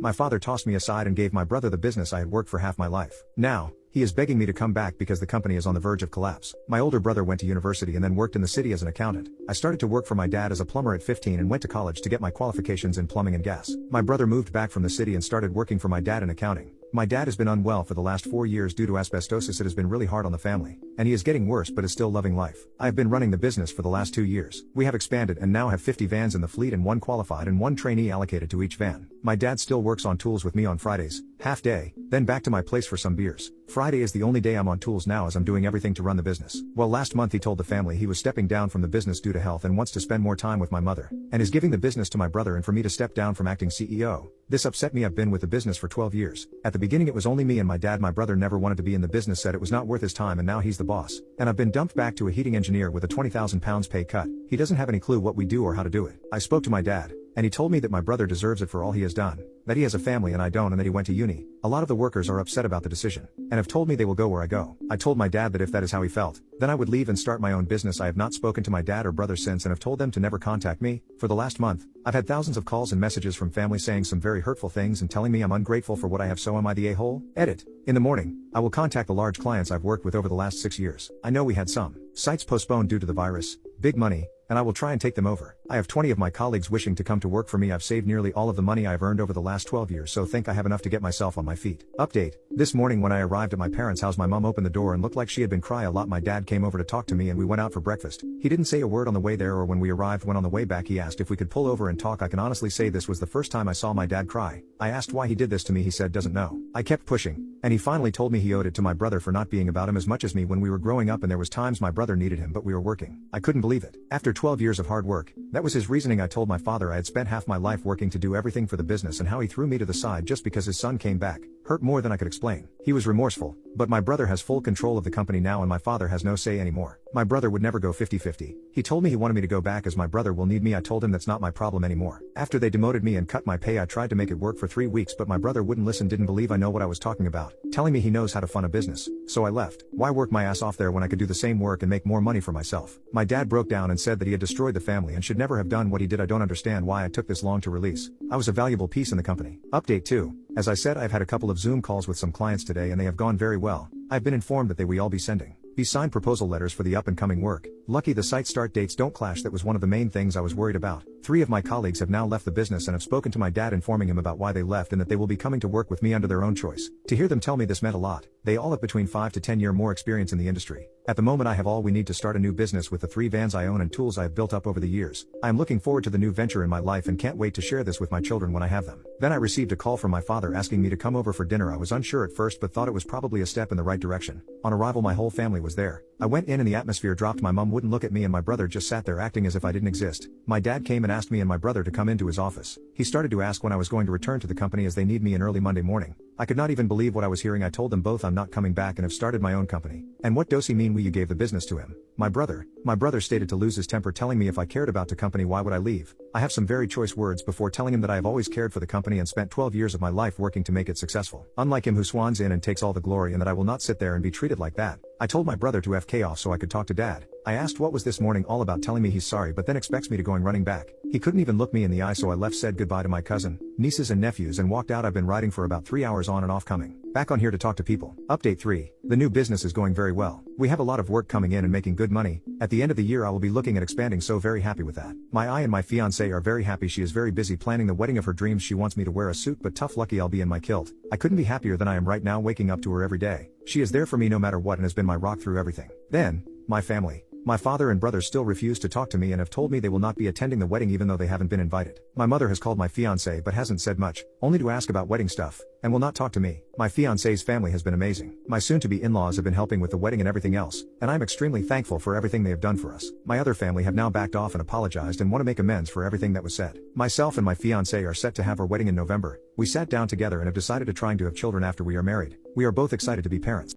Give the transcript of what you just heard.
My father tossed me aside and gave my brother the business I had worked for half my life. Now, he is begging me to come back because the company is on the verge of collapse. My older brother went to university and then worked in the city as an accountant. I started to work for my dad as a plumber at 15 and went to college to get my qualifications in plumbing and gas. My brother moved back from the city and started working for my dad in accounting. My dad has been unwell for the last 4 years due to asbestosis. It has been really hard on the family, and he is getting worse but is still loving life. I have been running the business for the last 2 years. We have expanded and now have 50 vans in the fleet and 1 qualified and 1 trainee allocated to each van. My dad still works on tools with me on Fridays, half day, then back to my place for some beers. Friday is the only day I'm on tools now as I'm doing everything to run the business. Well, last month he told the family he was stepping down from the business due to health and wants to spend more time with my mother, and is giving the business to my brother and for me to step down from acting CEO. This upset me. I've been with the business for 12 years. At the beginning it was only me and my dad. My brother never wanted to be in the business, said it was not worth his time, and now he's the boss. And I've been dumped back to a heating engineer with a £20,000 pay cut. He doesn't have any clue what we do or how to do it. I spoke to my dad, and he told me that my brother deserves it for all he has done, that he has a family and I don't, and that he went to uni. A lot of the workers are upset about the decision, and have told me they will go where I go. I told my dad that if that is how he felt, then I would leave and start my own business. I have not spoken to my dad or brother since and have told them to never contact me. For the last month, I've had thousands of calls and messages from family saying some very hurtful things and telling me I'm ungrateful for what I have. So am I the a-hole? Edit. In the morning, I will contact the large clients I've worked with over the last 6 years. I know we had some sites postponed due to the virus, big money, and I will try and take them over. I have 20 of my colleagues wishing to come to work for me. I've saved nearly all of the money I've earned over the last 12 years, so think I have enough to get myself on my feet. Update. This morning when I arrived at my parents' house, my mom opened the door and looked like she had been crying a lot. My dad came over to talk to me and we went out for breakfast. He didn't say a word on the way there or when we arrived. When on the way back he asked if we could pull over and talk. I can honestly say this was the first time I saw my dad cry. I asked why he did this to me. He said doesn't know. I kept pushing, and he finally told me he owed it to my brother for not being about him as much as me when we were growing up, and there was times my brother needed him but we were working. I couldn't believe it. After 12 years of hard work, that was his reasoning. I told my father I had spent half my life working to do everything for the business and how he threw me to the side just because his son came back. Hurt more than I could explain. He was remorseful, but my brother has full control of the company now and my father has no say anymore. My brother would never go 50-50. He told me he wanted me to go back as my brother will need me. I told him that's not my problem anymore. After they demoted me and cut my pay, I tried to make it work for 3 weeks, but my brother wouldn't listen, didn't believe I know what I was talking about, telling me he knows how to fund a business. So I left. Why work my ass off there when I could do the same work and make more money for myself? My dad broke down and said that he had destroyed the family and should never have done what he did. I don't understand why it took this long to release. I was a valuable piece in the company. Update 2. As I said, I've had a couple of Zoom calls with some clients today and they have gone very well. I've been informed that they will all be sending signed proposal letters for the up and coming work. Lucky the site start dates don't clash. That was one of the main things I was worried about. 3 of my colleagues have now left the business and have spoken to my dad informing him about why they left and that they will be coming to work with me under their own choice. To hear them tell me this meant a lot. They all have between 5 to 10 year more experience in the industry. At the moment I have all we need to start a new business with the 3 vans I own and tools I have built up over the years. I am looking forward to the new venture in my life and can't wait to share this with my children when I have them. Then I received a call from my father asking me to come over for dinner. I was unsure at first but thought it was probably a step in the right direction. On arrival my whole family was there. I went in and the atmosphere dropped. My mom wouldn't look at me and my brother just sat there acting as if I didn't exist. My dad came and asked me and my brother to come into his office. He started to ask when I was going to return to the company as they need me in early Monday morning. I could not even believe what I was hearing. I told them both I'm not coming back and have started my own company. And what does he mean you gave the business to him? My brother stated to lose his temper, telling me if I cared about the company why would I leave? I have some very choice words before telling him that I have always cared for the company and spent 12 years of my life working to make it successful. Unlike him who swans in and takes all the glory, and that I will not sit there and be treated like that. I told my brother to FK off so I could talk to dad. I asked what was this morning all about, telling me he's sorry but then expects me to going running back. He couldn't even look me in the eye, so I left, said goodbye to my cousin, nieces and nephews and walked out. I've been riding for about 3 hours on and off, coming back on here to talk to people. Update 3. The new business is going very well. We have a lot of work coming in and making good money. At the end of the year I will be looking at expanding, so very happy with that. I and my fiancée are very happy. She is very busy planning the wedding of her dreams. She wants me to wear a suit, but tough lucky I'll be in my kilt. I couldn't be happier than I am right now, waking up to her every day. She is there for me no matter what and has been my rock through everything. Then, my family. My father and brother still refuse to talk to me and have told me they will not be attending the wedding even though they haven't been invited. My mother has called my fiancé but hasn't said much, only to ask about wedding stuff, and will not talk to me. My fiancé's family has been amazing. My soon-to-be in-laws have been helping with the wedding and everything else, and I'm extremely thankful for everything they have done for us. My other family have now backed off and apologized and want to make amends for everything that was said. Myself and my fiancé are set to have our wedding in November. We sat down together and have decided to trying to have children after we are married. We are both excited to be parents.